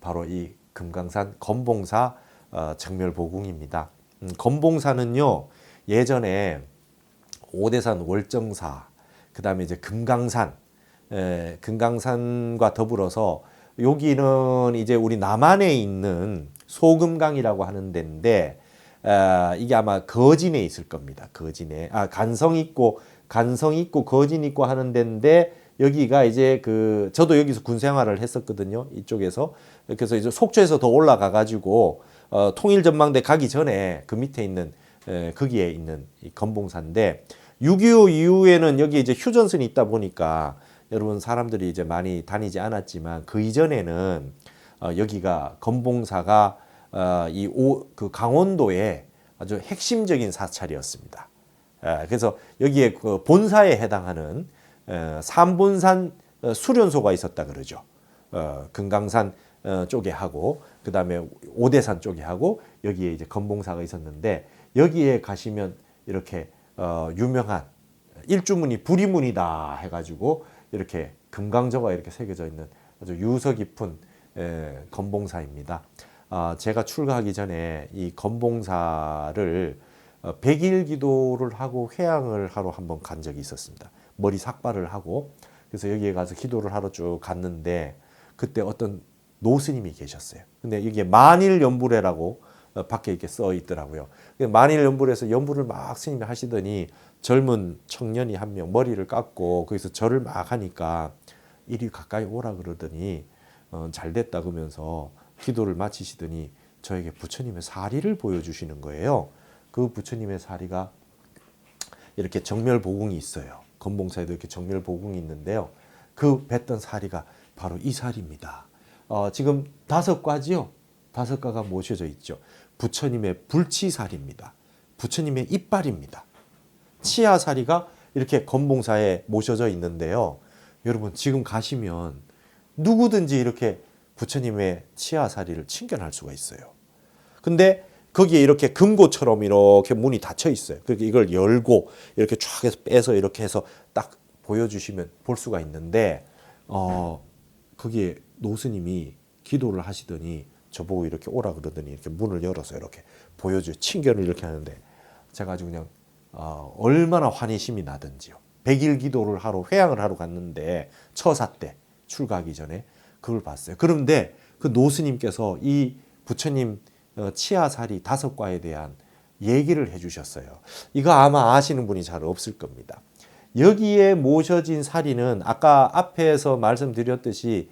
바로 이 금강산 건봉사 정멸보궁입니다. 건봉사는요, 예전에 오대산 월정사, 그 다음에 이제 금강산, 금강산과 더불어서 여기는 이제 우리 남한에 있는 소금강이라고 하는 데인데, 이게 아마 거진에 있을 겁니다. 거진에. 간성 있고 거진 있고 하는 데인데, 여기가 이제 저도 여기서 군 생활을 했었거든요. 이쪽에서. 그래서 이제 속초에서 더 올라가 가지고 통일전망대 가기 전에 그 밑에 있는 거기에 있는 이 건봉사인데, 6.25 이후에는 여기 이제 휴전선이 있다 보니까 여러분 사람들이 이제 많이 다니지 않았지만, 그 이전에는 여기가 건봉사가 그 강원도의 아주 핵심적인 사찰이었습니다. 그래서 여기에 그 본사에 해당하는 삼본산 수련소가 있었다 그러죠. 금강산 쪽에 하고, 그 다음에 오대산 쪽에 하고, 여기에 이제 건봉사가 있었는데, 여기에 가시면 이렇게 유명한 일주문이 부리문이다 해가지고 이렇게 금강저가 이렇게 새겨져 있는 아주 유서 깊은 건봉사입니다. 제가 출가하기 전에 이 건봉사를 100일 기도를 하고 회향을 하러 한번 간 적이 있었습니다. 머리 삭발을 하고, 그래서 여기에 가서 기도를 하러 쭉 갔는데, 그때 어떤 노스님이 계셨어요. 근데 이게 만일연불회라고 밖에 이렇게 써 있더라고요. 만일연불에서 연불을 막 스님이 하시더니 젊은 청년이 한 명 머리를 깎고 거기서 절을 막 하니까 이리 가까이 오라 그러더니 잘 됐다 그러면서 기도를 마치시더니 저에게 부처님의 사리를 보여주시는 거예요. 그 부처님의 사리가 이렇게 정멸보궁이 있어요. 건봉사에도 이렇게 정멸보궁이 있는데요. 그 뵀던 사리가 바로 이 사리입니다. 지금 5과지요. 5과가 모셔져 있죠. 부처님의 불치사리입니다. 부처님의 이빨입니다. 치아사리가 이렇게 건봉사에 모셔져 있는데요. 여러분 지금 가시면 누구든지 이렇게 부처님의 치아사리를 친견할 수가 있어요. 근데 거기에 이렇게 금고처럼 이렇게 문이 닫혀 있어요. 그러니까 이걸 열고 이렇게 쫙 해서 빼서 이렇게 해서 딱 보여주시면 볼 수가 있는데, 거기에 노스님이 기도를 하시더니 저보고 이렇게 오라 그러더니 이렇게 문을 열어서 이렇게 보여줘요. 친견을 이렇게 하는데, 제가 아주 그냥 얼마나 환희심이 나든지요. 100일 기도를 하러 회향을 하러 갔는데, 처사 때 출가하기 전에 그걸 봤어요. 그런데 그 노스님께서 이 부처님 치아사리 5과에 대한 얘기를 해주셨어요. 이거 아마 아시는 분이 잘 없을 겁니다. 여기에 모셔진 사리는 아까 앞에서 말씀드렸듯이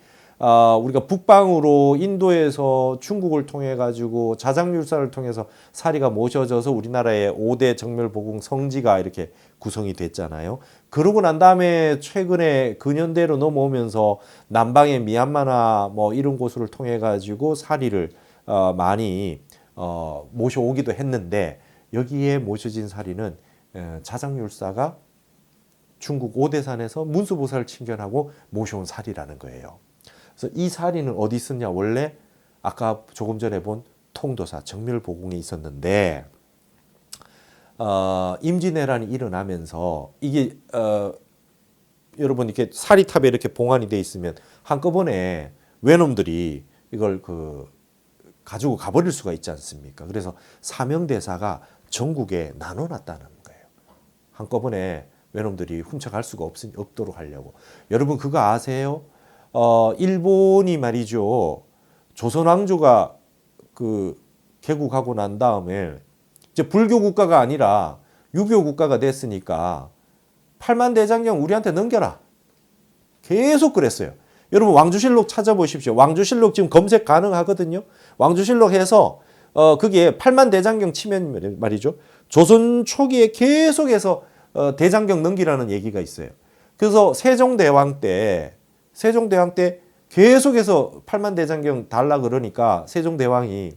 우리가 북방으로 인도에서 중국을 통해 가지고 자장률사를 통해서 사리가 모셔져서 우리나라의 5대 정멸보궁 성지가 이렇게 구성이 됐잖아요. 그러고 난 다음에 최근에 근현대로 넘어오면서 남방의 미얀마나 뭐 이런 곳을 통해 가지고 사리를 많이 모셔오기도 했는데, 여기에 모셔진 사리는 자장률사가 중국 오대산에서 문수보살을 친견하고 모셔온 사리라는 거예요. 그래서 이 사리는 어디 있었냐? 원래 아까 조금 전에 본 통도사 정멸보궁에 있었는데, 임진왜란이 일어나면서 이게 여러분 이렇게 사리탑에 이렇게 봉안이 돼 있으면 한꺼번에 외놈들이 이걸 가지고 가버릴 수가 있지 않습니까? 그래서 사명대사가 전국에 나눠놨다는 거예요. 한꺼번에 외놈들이 훔쳐갈 수가 없도록 하려고. 여러분 그거 아세요? 일본이 말이죠. 조선 왕조가 개국하고 난 다음에 이제 불교 국가가 아니라 유교 국가가 됐으니까 8만 대장경 우리한테 넘겨라. 계속 그랬어요. 여러분 왕조실록 찾아보십시오. 왕조실록 지금 검색 가능하거든요. 왕조실록 해서 거기에 8만 대장경 치면 말이죠. 조선 초기에 계속해서 대장경 넘기라는 얘기가 있어요. 그래서 세종대왕 때 계속해서 8만 대장경 달라 그러니까 세종대왕이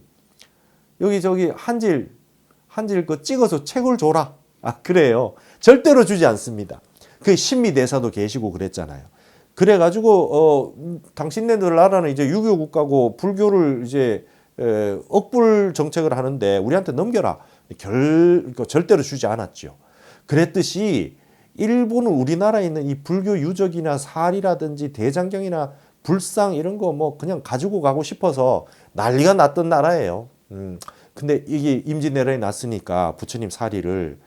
여기 한질 그 찍어서 책을 줘라. 그래요. 절대로 주지 않습니다. 그 신미대사도 계시고 그랬잖아요. 그래가지고 당신네들 나라는 이제 유교 국가고 불교를 이제 억불 정책을 하는데 우리한테 넘겨라. 절대로 주지 않았죠. 그랬듯이 일본은 우리나라에 있는 이 불교 유적이나 사리라든지 대장경이나 불상 이런 거 뭐 그냥 가지고 가고 싶어서 난리가 났던 나라예요. 근데 이게 임진왜란이 났으니까 부처님 사리를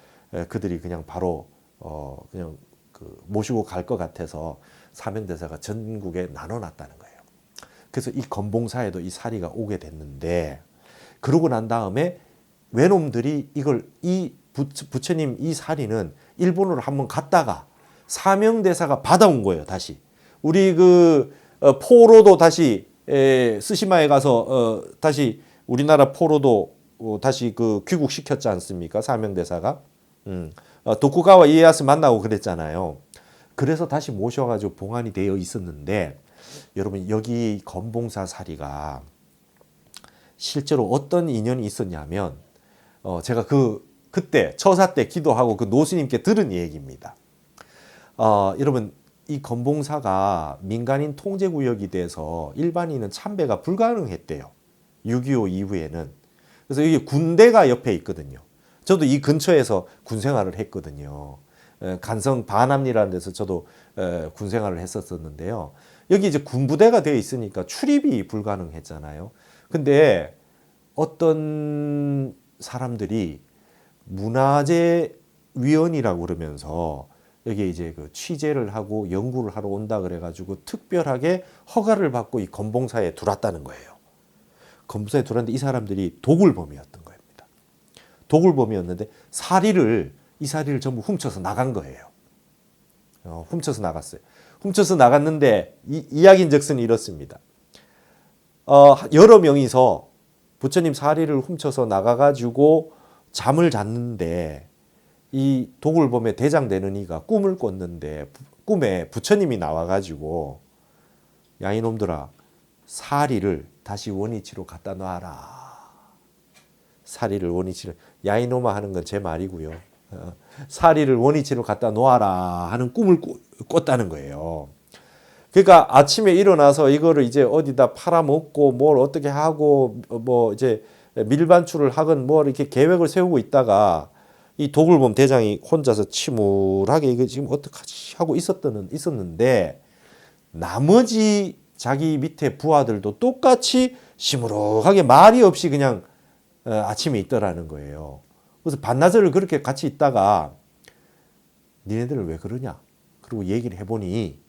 그들이 그냥 바로 그냥 그 모시고 갈 것 같아서 사명대사가 전국에 나눠놨다는 거예요. 그래서 이 건봉사에도 이 사리가 오게 됐는데, 그러고 난 다음에 외놈들이 이걸 부처님 이 사리는 일본으로 한번 갔다가 사명대사가 받아온 거예요. 다시 우리 그 포로도 다시 스시마에 가서 다시 우리나라 포로도 다시 그 귀국시켰지 않습니까? 사명대사가 도쿠가와 이에야스 만나고 그랬잖아요. 그래서 다시 모셔가지고 봉안이 되어 있었는데, 여러분 여기 건봉사 사리가 실제로 어떤 인연이 있었냐면 제가 그때 처사 때 기도하고 그 노스님께 들은 얘기입니다. 여러분 이 건봉사가 민간인 통제구역이 돼서 일반인은 참배가 불가능했대요. 6.25 이후에는. 그래서 여기 군대가 옆에 있거든요. 저도 이 근처에서 군 생활을 했거든요. 간성 반암리라는 데서 저도 군 생활을 했었는데요. 여기 이제 군부대가 되어 있으니까 출입이 불가능했잖아요. 근데 어떤 사람들이 문화재위원이라고 그러면서 여기 이제 그 취재를 하고 연구를 하러 온다 그래가지고 특별하게 허가를 받고 이 건봉사에 들어왔다는 거예요. 건봉사에 들어왔는데 이 사람들이 도굴범이었던 겁니다. 도굴범이었는데 이 사리를 전부 훔쳐서 나간 거예요. 훔쳐서 나갔어요. 훔쳐서 나갔는데 이야기인즉슨 이렇습니다. 여러 명이서 부처님 사리를 훔쳐서 나가가지고 잠을 잤는데 이 도굴범의 대장 되는 이가 꿈을 꿨는데 꿈에 부처님이 나와가지고 야 이놈들아 사리를 다시 원위치로 갖다 놔라. 사리를 원위치로 야 이놈아 하는 건 제 말이고요. 사리를 원위치로 갖다 놓아라 하는 꿈을 꿨다는 거예요. 그러니까 아침에 일어나서 이거를 이제 어디다 팔아먹고 뭘 어떻게 하고 뭐 이제 밀반출을 하건 뭐 이렇게 계획을 세우고 있다가 이 도굴범 대장이 혼자서 침울하게 이거 지금 어떡하지 하고 있었는데 나머지 자기 밑에 부하들도 똑같이 시무룩하게 말이 없이 그냥 아침에 있더라는 거예요. 그래서 반나절을 그렇게 같이 있다가 니네들은 왜 그러냐? 그리고 얘기를 해보니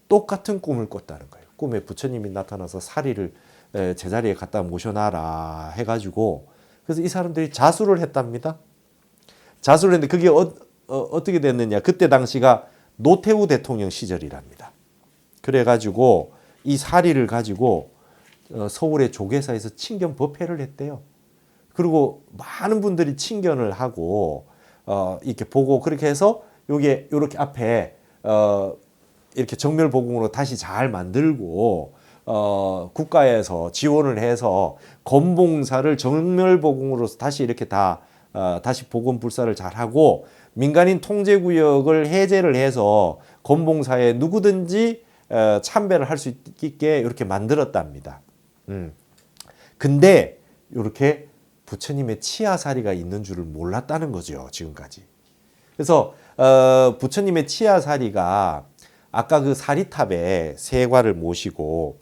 똑같은 꿈을 꿨다는 거예요. 꿈에 부처님이 나타나서 사리를 제자리에 갖다 모셔놔라 해가지고 그래서 이 사람들이 자수를 했답니다. 자수를 했는데 그게 어떻게 됐느냐? 그때 당시가 노태우 대통령 시절이랍니다. 그래가지고 이 사리를 가지고 서울의 조계사에서 친견 법회를 했대요. 그리고 많은 분들이 친견을 하고 이렇게 보고 그렇게 해서 요게 요렇게 앞에 이렇게 정멸보궁으로 다시 잘 만들고 국가에서 지원을 해서 건봉사를 정멸보궁으로 다시 이렇게 다시 보건불사를 잘하고 민간인 통제구역을 해제를 해서 건봉사에 누구든지 참배를 할 수 있게 이렇게 만들었답니다. 근데 이렇게 부처님의 치아사리가 있는 줄을 몰랐다는 거죠, 지금까지. 그래서 부처님의 치아사리가 아까 그 사리탑에 세 과를 모시고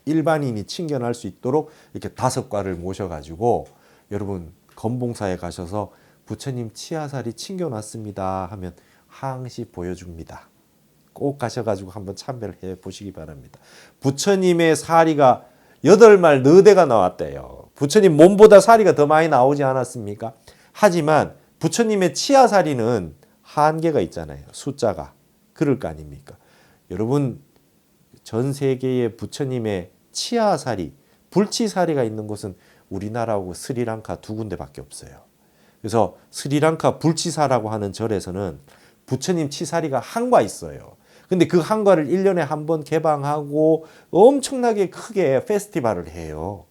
일반인이 친견할 수 있도록 이렇게 5과를 모셔가지고 여러분 건봉사에 가셔서 부처님 치아사리 친견왔습니다 하면 항시 보여줍니다. 꼭 가셔가지고 한번 참배를 해보시기 바랍니다. 부처님의 사리가 8말 4대가 나왔대요. 부처님 몸보다 사리가 더 많이 나오지 않았습니까? 하지만 부처님의 치아사리는 한계가 있잖아요. 숫자가. 그럴 거 아닙니까? 여러분 전 세계에 부처님의 치아사리, 불치사리가 있는 곳은 우리나라하고 스리랑카 2군데밖에 없어요. 그래서 스리랑카 불치사라고 하는 절에서는 부처님 치사리가 한과 있어요. 근데 그 한과를 1년에 한 번 개방하고 엄청나게 크게 페스티벌을 해요.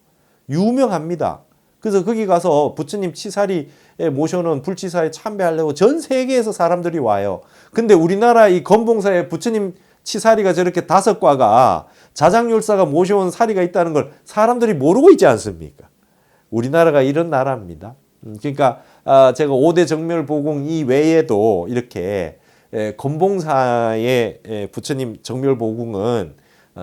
유명합니다. 그래서 거기 가서 부처님 치사리에 모셔놓은 불치사에 참배하려고 전 세계에서 사람들이 와요. 근데 우리나라 이 건봉사에 부처님 치사리가 저렇게 5과가 자장율사가 모셔온 사리가 있다는 걸 사람들이 모르고 있지 않습니까? 우리나라가 이런 나라입니다. 그러니까 제가 5대 정멸보궁 이외에도 이렇게 건봉사의 부처님 정멸보궁은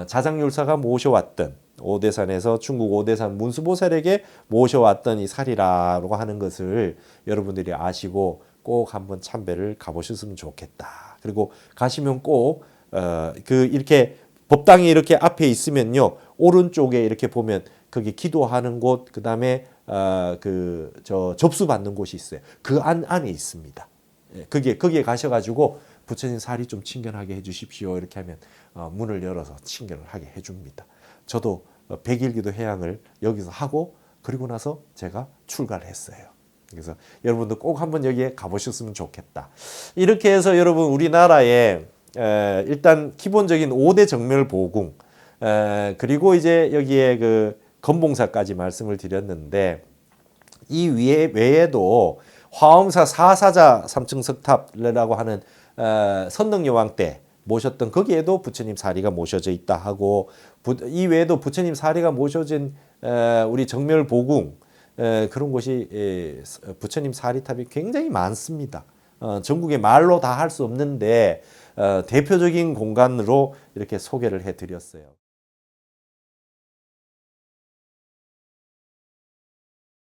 자장율사가 모셔왔던 오대산에서 중국 오대산 문수보살에게 모셔왔던 이 사리라고 하는 것을 여러분들이 아시고 꼭 한번 참배를 가보셨으면 좋겠다. 그리고 가시면 꼭 이렇게 법당이 이렇게 앞에 있으면요, 오른쪽에 이렇게 보면 거기 기도하는 곳, 그 다음에 접수 받는 곳이 있어요. 그 안에 있습니다. 거기에 가셔가지고 부처님 사리 좀 친견하게 해주십시오. 이렇게 하면 문을 열어서 친견을 하게 해줍니다. 저도 100일 기도 회양을 여기서 하고 그리고 나서 제가 출가를 했어요. 그래서 여러분도 꼭 한번 여기에 가보셨으면 좋겠다. 이렇게 해서 여러분 우리나라에 일단 기본적인 5대 정멸보궁 그리고 이제 여기에 그 건봉사까지 말씀을 드렸는데 이 외에도 화엄사 사사자 삼층석탑이라고 하는 선덕여왕 때 모셨던 거기에도 부처님 사리가 모셔져 있다 하고 이 외에도 부처님 사리가 모셔진 우리 정멸보궁 그런 곳이 부처님 사리탑이 굉장히 많습니다. 전국에 말로 다 할 수 없는데 대표적인 공간으로 이렇게 소개를 해드렸어요.